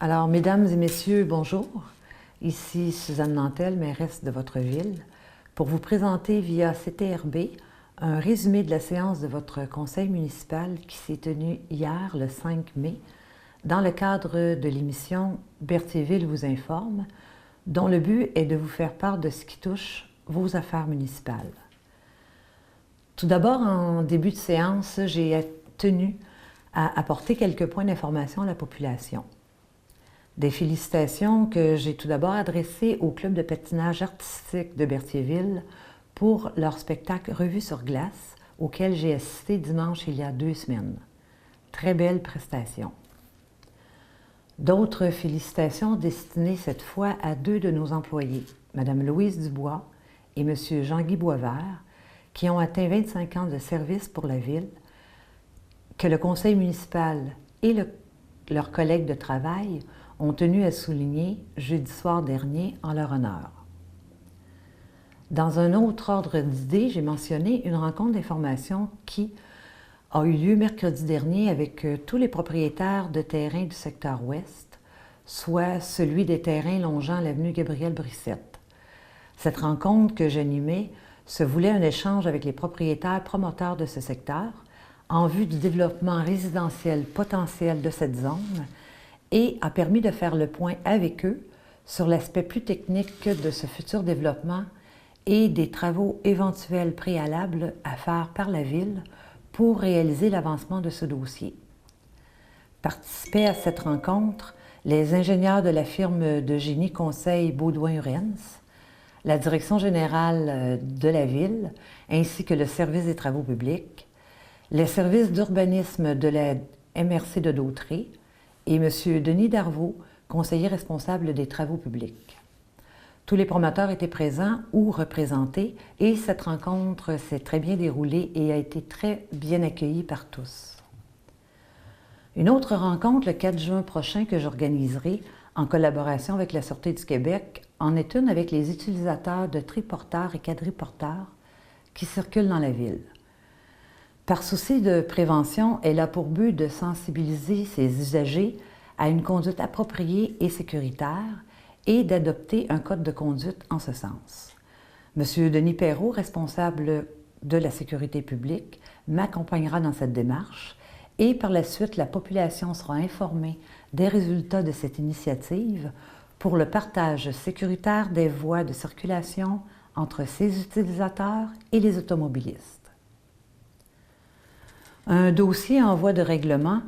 Alors, mesdames et messieurs, bonjour. Ici Suzanne Nantel, mairesse de votre ville, pour vous présenter via CTRB un résumé de la séance de votre conseil municipal qui s'est tenue hier, le 5 mai, dans le cadre de l'émission Berthierville vous informe, dont le but est de vous faire part de ce qui touche vos affaires municipales. Tout d'abord, en début de séance, j'ai tenu à apporter quelques points d'information à la population. Des félicitations que j'ai tout d'abord adressées au club de patinage artistique de Berthierville pour leur spectacle Revue sur glace, auquel j'ai assisté dimanche il y a 2 semaines. Très belle prestation. D'autres félicitations destinées cette fois à 2 de nos employés, Mme Louise Dubois et M. Jean-Guy Boisvert, qui ont atteint 25 ans de service pour la ville, que le conseil municipal et leurs collègues de travail ont tenu à souligner jeudi soir dernier en leur honneur. Dans un autre ordre d'idée, j'ai mentionné une rencontre d'information qui a eu lieu mercredi dernier avec tous les propriétaires de terrains du secteur ouest, soit celui des terrains longeant l'avenue Gabriel-Brissette. Cette rencontre que j'animais se voulait un échange avec les propriétaires promoteurs de ce secteur en vue du développement résidentiel potentiel de cette zone et a permis de faire le point avec eux sur l'aspect plus technique de ce futur développement et des travaux éventuels préalables à faire par la Ville pour réaliser l'avancement de ce dossier. Participaient à cette rencontre les ingénieurs de la firme de génie conseil Baudouin-Urens, la direction générale de la Ville, ainsi que le service des travaux publics, les services d'urbanisme de la MRC de Dautré et M. Denis Darvaux, conseiller responsable des travaux publics. Tous les promoteurs étaient présents ou représentés et cette rencontre s'est très bien déroulée et a été très bien accueillie par tous. Une autre rencontre le 4 juin prochain que j'organiserai en collaboration avec la Sûreté du Québec en est une avec les utilisateurs de triporteurs et quadriporteurs qui circulent dans la ville. Par souci de prévention, elle a pour but de sensibiliser ses usagers à une conduite appropriée et sécuritaire et d'adopter un code de conduite en ce sens. M. Denis Perrault, responsable de la sécurité publique, m'accompagnera dans cette démarche et par la suite, la population sera informée des résultats de cette initiative pour le partage sécuritaire des voies de circulation entre ses utilisateurs et les automobilistes. Un dossier en voie de règlement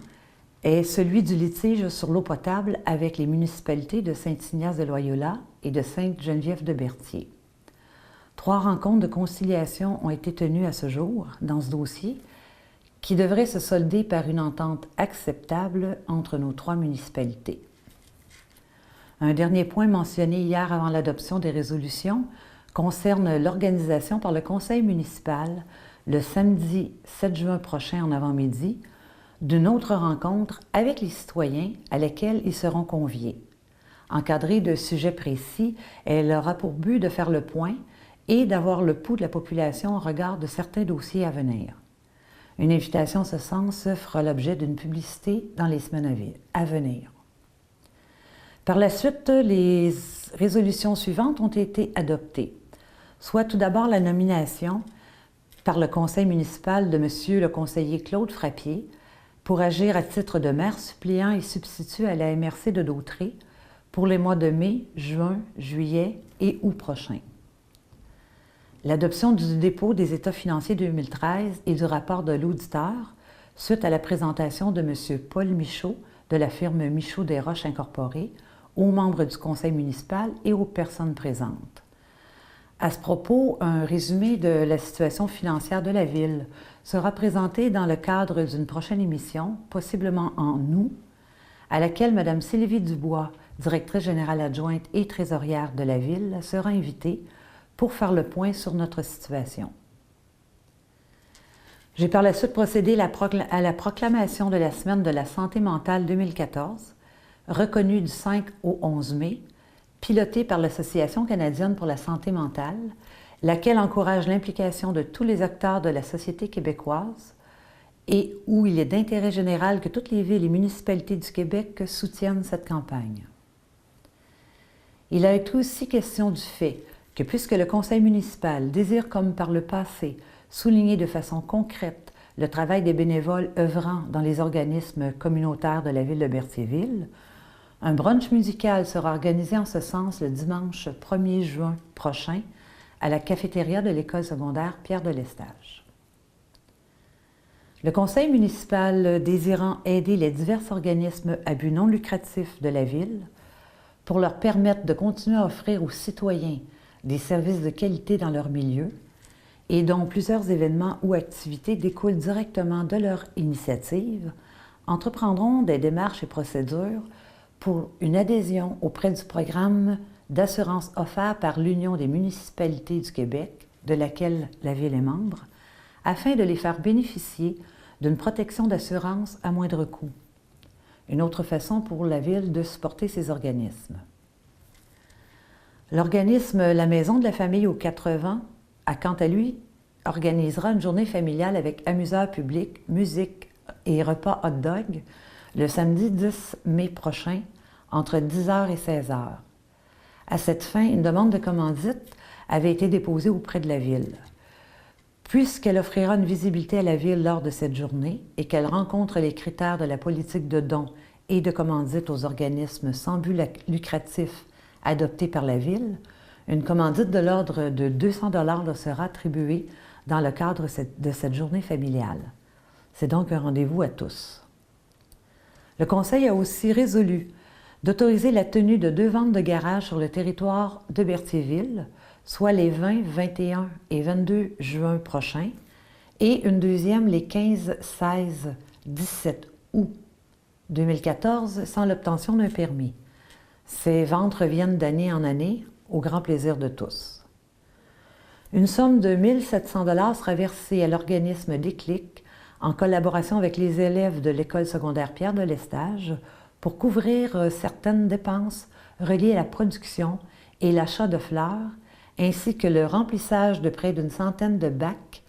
est celui du litige sur l'eau potable avec les municipalités de Saint-Ignace-de-Loyola et de Sainte-Geneviève-de-Berthier. 3 rencontres de conciliation ont été tenues à ce jour dans ce dossier qui devrait se solder par une entente acceptable entre nos 3 municipalités. Un dernier point mentionné hier avant l'adoption des résolutions concerne l'organisation par le conseil municipal le samedi 7 juin prochain en avant-midi, d'une autre rencontre avec les citoyens à laquelle ils seront conviés. Encadrée de sujets précis, elle aura pour but de faire le point et d'avoir le pouls de la population au regard de certains dossiers à venir. Une invitation en ce sens fera l'objet d'une publicité dans les semaines à venir. Par la suite, les résolutions suivantes ont été adoptées, soit tout d'abord la nomination par le conseil municipal de M. le conseiller Claude Frappier pour agir à titre de maire suppléant et substitut à la MRC de Dautré pour les mois de mai, juin, juillet et août prochains. L'adoption du dépôt des états financiers 2013 et du rapport de l'auditeur suite à la présentation de M. Paul Michaud de la firme Michaud-Desroches Incorporée aux membres du conseil municipal et aux personnes présentes. À ce propos, un résumé de la situation financière de la Ville sera présenté dans le cadre d'une prochaine émission, possiblement en août, à laquelle Mme Sylvie Dubois, directrice générale adjointe et trésorière de la Ville, sera invitée pour faire le point sur notre situation. J'ai par la suite procédé à la proclamation de la Semaine de la santé mentale 2014, reconnue du 5 au 11 mai, pilotée par l'Association canadienne pour la santé mentale, laquelle encourage l'implication de tous les acteurs de la société québécoise et où il est d'intérêt général que toutes les villes et municipalités du Québec soutiennent cette campagne. Il a été aussi question du fait que puisque le conseil municipal désire, comme par le passé, souligner de façon concrète le travail des bénévoles œuvrant dans les organismes communautaires de la ville de Berthierville, un brunch musical sera organisé en ce sens le dimanche 1er juin prochain à la cafétéria de l'école secondaire Pierre de Lestage. Le conseil municipal désirant aider les divers organismes à but non lucratif de la ville pour leur permettre de continuer à offrir aux citoyens des services de qualité dans leur milieu et dont plusieurs événements ou activités découlent directement de leur initiative, entreprendront des démarches et procédures pour une adhésion auprès du programme d'assurance offert par l'Union des municipalités du Québec, de laquelle la Ville est membre, afin de les faire bénéficier d'une protection d'assurance à moindre coût. Une autre façon pour la Ville de supporter ces organismes. L'organisme La Maison de la Famille aux 80, quant à lui, organisera une journée familiale avec amuseurs publics, musique et repas hot-dog le samedi 10 mai prochain, entre 10h et 16h. À cette fin, une demande de commandite avait été déposée auprès de la Ville. Puisqu'elle offrira une visibilité à la Ville lors de cette journée et qu'elle rencontre les critères de la politique de dons et de commandite aux organismes sans but lucratif adoptés par la Ville, une commandite de l'ordre de 200 $ leur sera attribuée dans le cadre de cette journée familiale. C'est donc un rendez-vous à tous. Le Conseil a aussi résolu d'autoriser la tenue de 2 ventes de garage sur le territoire de Berthierville, soit les 20, 21 et 22 juin prochains, et une deuxième les 15, 16, 17 août 2014 sans l'obtention d'un permis. Ces ventes reviennent d'année en année, au grand plaisir de tous. Une somme de 1 700 $ sera versée à l'organisme Déclic en collaboration avec les élèves de l'école secondaire Pierre de Lestage pour couvrir certaines dépenses reliées à la production et l'achat de fleurs, ainsi que le remplissage de près d'une centaine de bacs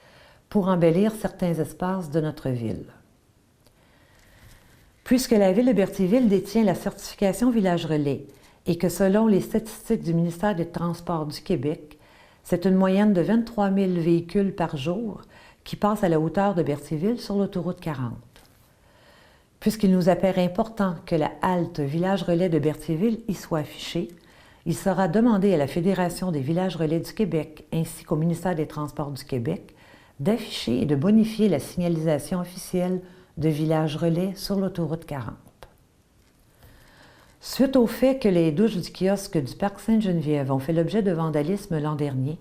pour embellir certains espaces de notre ville. Puisque la Ville de Berthierville détient la certification Village Relais et que selon les statistiques du ministère des Transports du Québec, c'est une moyenne de 23 000 véhicules par jour qui passent à la hauteur de Berthierville sur l'autoroute 40. Puisqu'il nous apparaît important que la halte Village Relais de Berthierville y soit affichée, il sera demandé à la Fédération des villages relais du Québec ainsi qu'au ministère des Transports du Québec d'afficher et de bonifier la signalisation officielle de Village Relais sur l'autoroute 40. Suite au fait que les douches du kiosque du Parc Sainte-Geneviève ont fait l'objet de vandalisme l'an dernier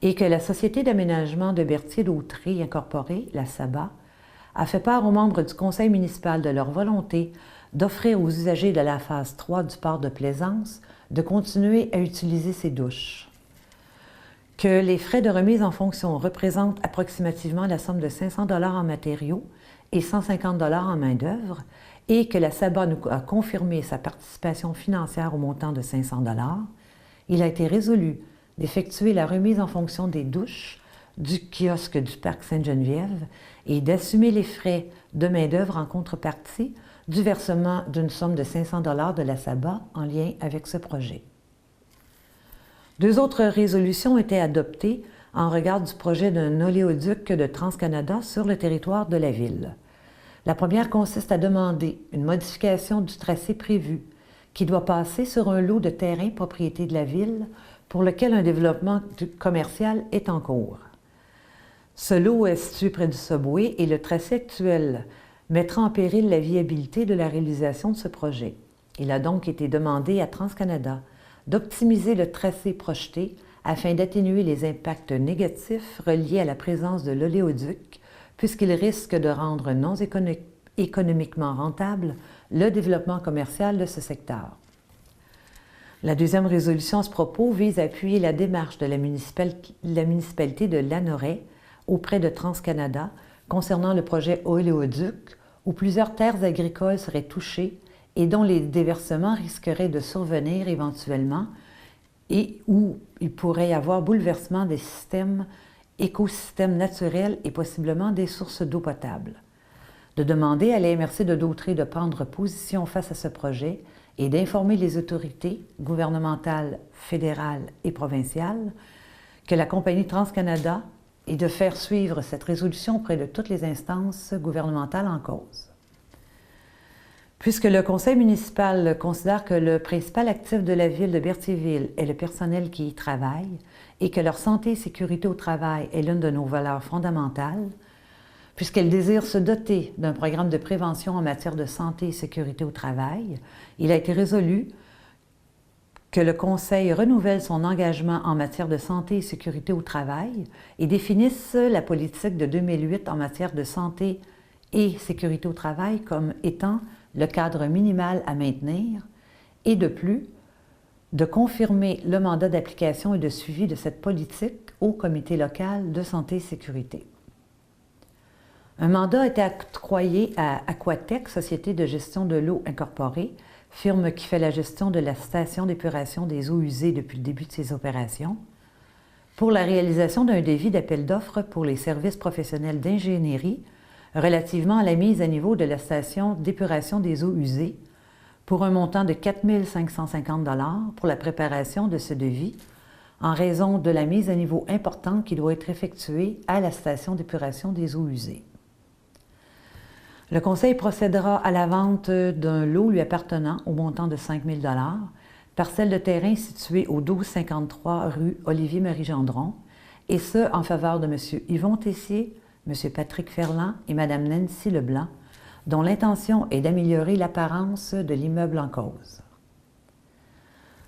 et que la Société d'aménagement de Berthier-d'Autry Incorporée, la SABA, a fait part aux membres du conseil municipal de leur volonté d'offrir aux usagers de la phase 3 du port de Plaisance de continuer à utiliser ces douches. Que les frais de remise en fonction représentent approximativement la somme de 500 $ en matériaux et 150 $ en main-d'œuvre et que la SABA nous a confirmé sa participation financière au montant de 500 $, il a été résolu d'effectuer la remise en fonction des douches du kiosque du Parc Sainte-Geneviève et d'assumer les frais de main-d'œuvre en contrepartie du versement d'une somme de 500 $ de la SABA en lien avec ce projet. 2 autres résolutions étaient adoptées en regard du projet d'un oléoduc de TransCanada sur le territoire de la Ville. La première consiste à demander une modification du tracé prévu qui doit passer sur un lot de terrain propriété de la Ville pour lequel un développement commercial est en cours. Ce lot est situé près du subway et le tracé actuel mettra en péril la viabilité de la réalisation de ce projet. Il a donc été demandé à TransCanada d'optimiser le tracé projeté afin d'atténuer les impacts négatifs reliés à la présence de l'oléoduc, puisqu'il risque de rendre non économiquement rentable le développement commercial de ce secteur. La deuxième résolution à ce propos vise à appuyer la démarche de la municipalité de Lanoraie auprès de TransCanada concernant le projet oléoduc, où plusieurs terres agricoles seraient touchées et dont les déversements risqueraient de survenir éventuellement et où il pourrait y avoir bouleversement des écosystèmes naturels et possiblement des sources d'eau potable. de demander à la MRC de Dautrey de prendre position face à ce projet et d'informer les autorités gouvernementales, fédérales et provinciales que la compagnie TransCanada et de faire suivre cette résolution auprès de toutes les instances gouvernementales en cause. Puisque le conseil municipal considère que le principal actif de la ville de Berthierville est le personnel qui y travaille et que leur santé et sécurité au travail est l'une de nos valeurs fondamentales, puisqu'elle désire se doter d'un programme de prévention en matière de santé et sécurité au travail, il a été résolu que le Conseil renouvelle son engagement en matière de santé et sécurité au travail et définisse la politique de 2008 en matière de santé et sécurité au travail comme étant le cadre minimal à maintenir et de plus, de confirmer le mandat d'application et de suivi de cette politique au comité local de santé et sécurité. Un mandat a été octroyé à Aquatec, Société de gestion de l'eau incorporée, firme qui fait la gestion de la station d'épuration des eaux usées depuis le début de ses opérations, pour la réalisation d'un devis d'appel d'offres pour les services professionnels d'ingénierie relativement à la mise à niveau de la station d'épuration des eaux usées pour un montant de 4 550 $ pour la préparation de ce devis en raison de la mise à niveau importante qui doit être effectuée à la station d'épuration des eaux usées. Le Conseil procédera à la vente d'un lot lui appartenant au montant de 5 000 $, parcelle de terrain située au 1253 rue Olivier-Marie Gendron, et ce, en faveur de M. Yvon Tessier, M. Patrick Ferland et Mme Nancy Leblanc, dont l'intention est d'améliorer l'apparence de l'immeuble en cause.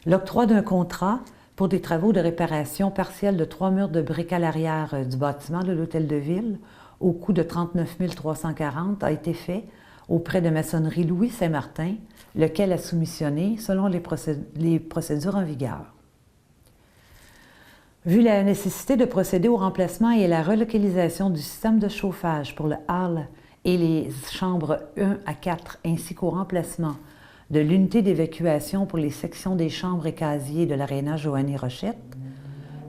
L'octroi d'un contrat pour des travaux de réparation partielle de 3 murs de briques à l'arrière du bâtiment de l'Hôtel de Ville au coût de 39 340 a été fait auprès de Maçonnerie Louis Saint-Martin, lequel a soumissionné selon les procédures en vigueur. Vu la nécessité de procéder au remplacement et à la relocalisation du système de chauffage pour le hall et les chambres 1 à 4, ainsi qu'au remplacement de l'unité d'évacuation pour les sections des chambres et casiers de l'aréna Joanny Rochette,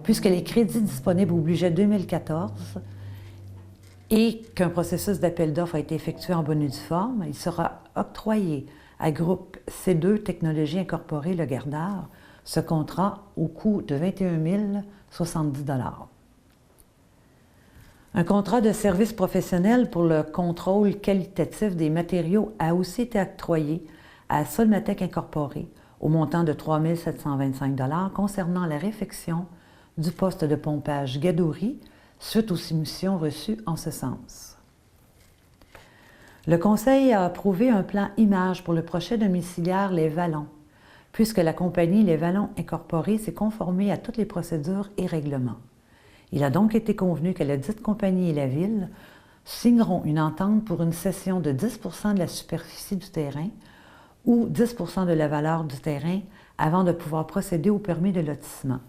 puisque les crédits disponibles au budget 2014 et qu'un processus d'appel d'offres a été effectué en bonne et due forme, il sera octroyé à Groupe C2 Technologies Incorporée Le Gardard ce contrat au coût de 21 070 $. Un contrat de service professionnel pour le contrôle qualitatif des matériaux a aussi été octroyé à Solmatec Incorporée au montant de 3 725 $ concernant la réfection du poste de pompage Gadouri suite aux soumissions reçues en ce sens. Le Conseil a approuvé un plan image pour le projet domiciliaire Les Vallons, puisque la compagnie Les Vallons Incorporée s'est conformée à toutes les procédures et règlements. Il a donc été convenu que la dite compagnie et la Ville signeront une entente pour une cession de 10 % de la superficie du terrain ou 10 % de la valeur du terrain avant de pouvoir procéder au permis de lotissement.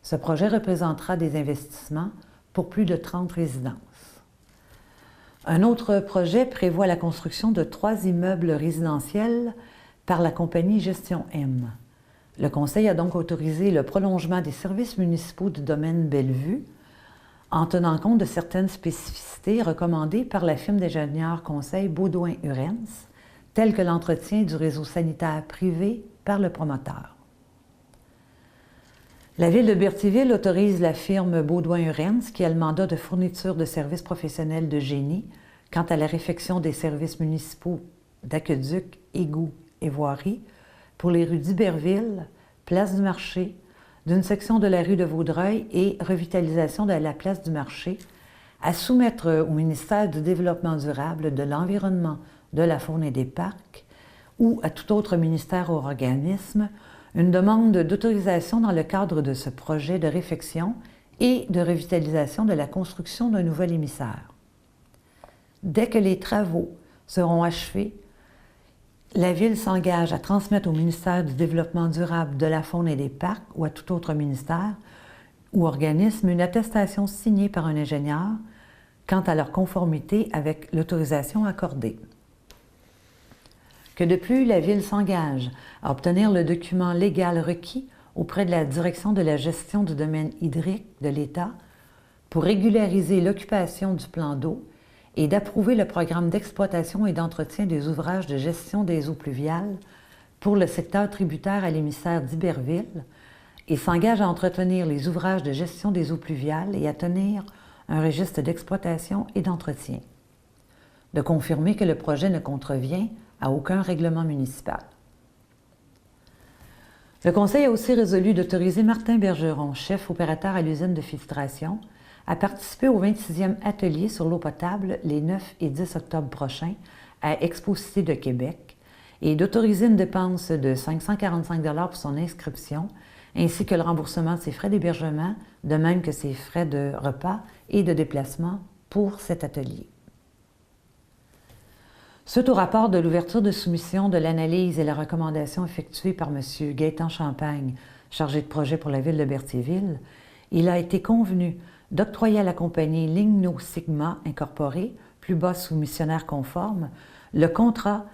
Ce projet représentera des investissements pour plus de 30 résidences. Un autre projet prévoit la construction de 3 immeubles résidentiels par la compagnie Gestion M. Le Conseil a donc autorisé le prolongement des services municipaux du domaine Bellevue en tenant compte de certaines spécificités recommandées par la firme d'ingénieurs conseil Baudouin-Urens, telles que l'entretien du réseau sanitaire privé par le promoteur. La Ville de Berthierville autorise la firme Baudouin-Urens, qui a le mandat de fourniture de services professionnels de génie quant à la réfection des services municipaux d'aqueduc, égouts et voiries pour les rues d'Iberville, Place du Marché, d'une section de la rue de Vaudreuil et revitalisation de la place du Marché, à soumettre au ministère du Développement durable, de l'Environnement, de la Faune et des Parcs ou à tout autre ministère ou organisme une demande d'autorisation dans le cadre de ce projet de réfection et de revitalisation de la construction d'un nouvel émissaire. Dès que les travaux seront achevés, la Ville s'engage à transmettre au ministère du Développement durable, de la Faune et des Parcs ou à tout autre ministère ou organisme une attestation signée par un ingénieur quant à leur conformité avec l'autorisation accordée. Que de plus, la Ville s'engage à obtenir le document légal requis auprès de la Direction de la gestion du domaine hydrique de l'État pour régulariser l'occupation du plan d'eau et d'approuver le programme d'exploitation et d'entretien des ouvrages de gestion des eaux pluviales pour le secteur tributaire à l'émissaire d'Iberville et s'engage à entretenir les ouvrages de gestion des eaux pluviales et à tenir un registre d'exploitation et d'entretien. De confirmer que le projet ne contrevient à aucun règlement municipal. Le Conseil a aussi résolu d'autoriser Martin Bergeron, chef opérateur à l'usine de filtration, à participer au 26e atelier sur l'eau potable les 9 et 10 octobre prochains à Expo-Cité de Québec et d'autoriser une dépense de 545 $ pour son inscription, ainsi que le remboursement de ses frais d'hébergement, de même que ses frais de repas et de déplacement pour cet atelier. Suite au rapport de l'ouverture de soumission de l'analyse et la recommandation effectuée par M. Gaétan Champagne, chargé de projet pour la ville de Berthierville, il a été convenu d'octroyer à la compagnie Ligno Sigma Incorporée, plus bas soumissionnaire conforme, le contrat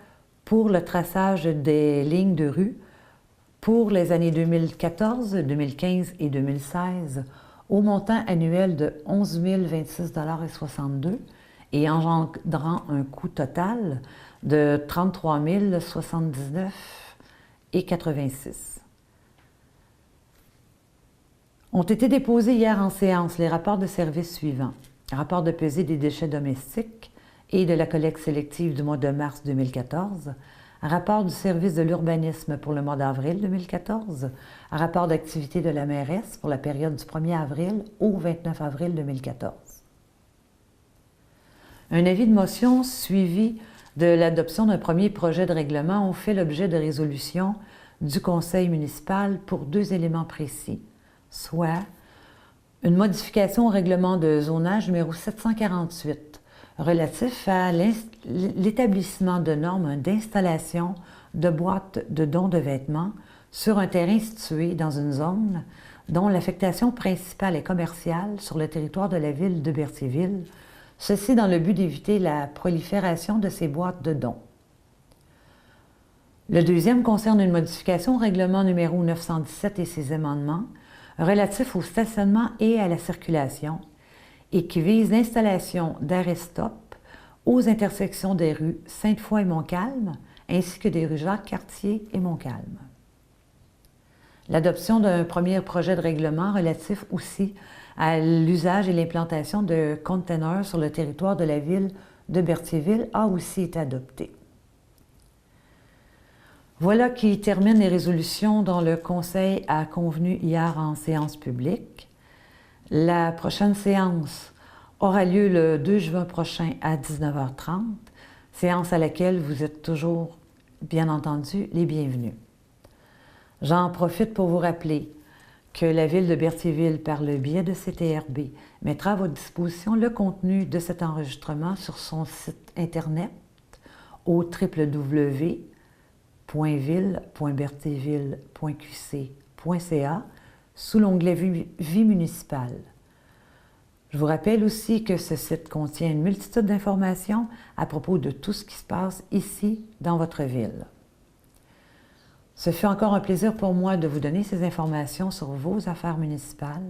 pour le traçage des lignes de rue pour les années 2014, 2015 et 2016 au montant annuel de 11 026,62 $ et engendrant un coût total de 33 079,86 $. Ont été déposés hier en séance les rapports de services suivants. Rapport de pesée des déchets domestiques et de la collecte sélective du mois de mars 2014, rapport du service de l'urbanisme pour le mois d'avril 2014, rapport d'activité de la mairesse pour la période du 1er avril au 29 avril 2014. Un avis de motion suivi de l'adoption d'un premier projet de règlement ont fait l'objet de résolution du Conseil municipal pour 2 éléments précis, soit une modification au règlement de zonage numéro 748 relatif à l'établissement de normes d'installation de boîtes de dons de vêtements sur un terrain situé dans une zone dont l'affectation principale est commerciale sur le territoire de la ville de Berthierville, ceci dans le but d'éviter la prolifération de ces boîtes de dons. Le deuxième concerne une modification au règlement numéro 917 et ses amendements relatifs au stationnement et à la circulation et qui vise l'installation d'arrêt-stop aux intersections des rues Sainte-Foy et Montcalm ainsi que des rues Jacques-Cartier et Montcalm. L'adoption d'un premier projet de règlement relatif aussi à l'usage et l'implantation de containers sur le territoire de la ville de Berthierville a aussi été adoptée. Voilà qui termine les résolutions dont le Conseil a convenu hier en séance publique. La prochaine séance aura lieu le 2 juin prochain à 19h30, séance à laquelle vous êtes toujours, bien entendu, les bienvenus. J'en profite pour vous rappeler que la Ville de Berthierville, par le biais de CTRB, mettra à votre disposition le contenu de cet enregistrement sur son site Internet au www.ville.berthierville.qc.ca sous l'onglet Vie municipale. Je vous rappelle aussi que ce site contient une multitude d'informations à propos de tout ce qui se passe ici dans votre ville. Ce fut encore un plaisir pour moi de vous donner ces informations sur vos affaires municipales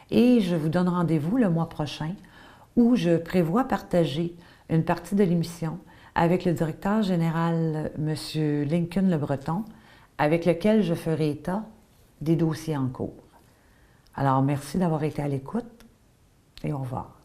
et je vous donne rendez-vous le mois prochain où je prévois partager une partie de l'émission avec le directeur général, M. Lincoln Le Breton, avec lequel je ferai état des dossiers en cours. Alors, merci d'avoir été à l'écoute et au revoir.